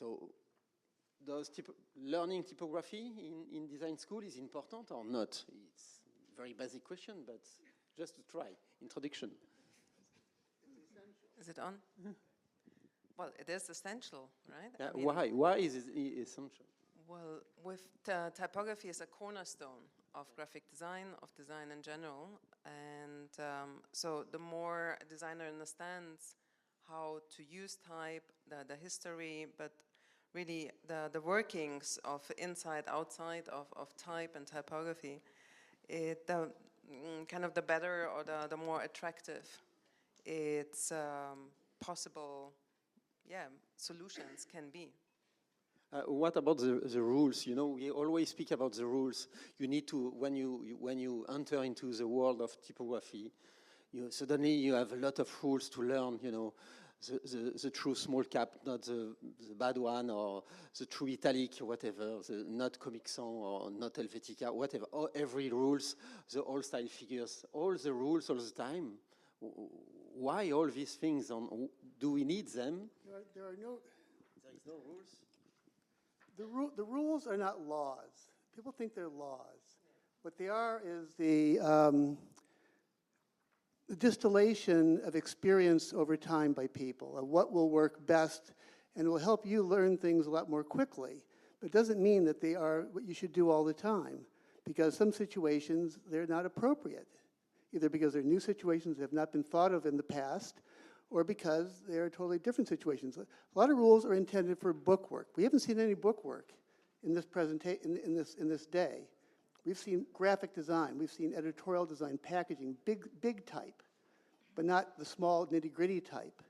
So does learning typography in design school is important or not? It's a very basic question, but just to try. Introduction. Is it on? Well, it is essential, right? Yeah, I mean, why? Why is it essential? well, with typography is a cornerstone of graphic design, of design in general. And so the more a designer understands how to use type, the history, but really the workings of inside, outside of type and typography, kind of the better or the more attractive it's possible, solutions can be. What about the rules? You know, we always speak about the rules. You need to, when you enter into the world of typography, suddenly you have a lot of rules to learn, you know, the true small cap, not the bad one, or the true italic, whatever, the not Comic Sans or not Helvetica, whatever. Every rules, the all style figures, all the rules all the time. Why all these things? Do we need them? There is no rules. The rules are not laws. People think they're laws. What they are is the distillation of experience over time by people, of what will work best, and will help you learn things a lot more quickly. But it doesn't mean that they are what you should do all the time, because some situations, they're not appropriate, either because they're new situations that have not been thought of in the past, or because they're totally different situations. A lot of rules are intended for book work. We haven't seen any book work in this presentation, in this day. We've seen graphic design, we've seen editorial design, packaging, big type, but not the small nitty-gritty type.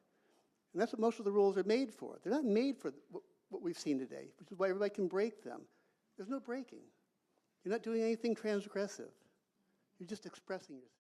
And that's what most of the rules are made for. They're not made for what we've seen today, which is why everybody can break them. There's no breaking. You're not doing anything transgressive. You're just expressing yourself.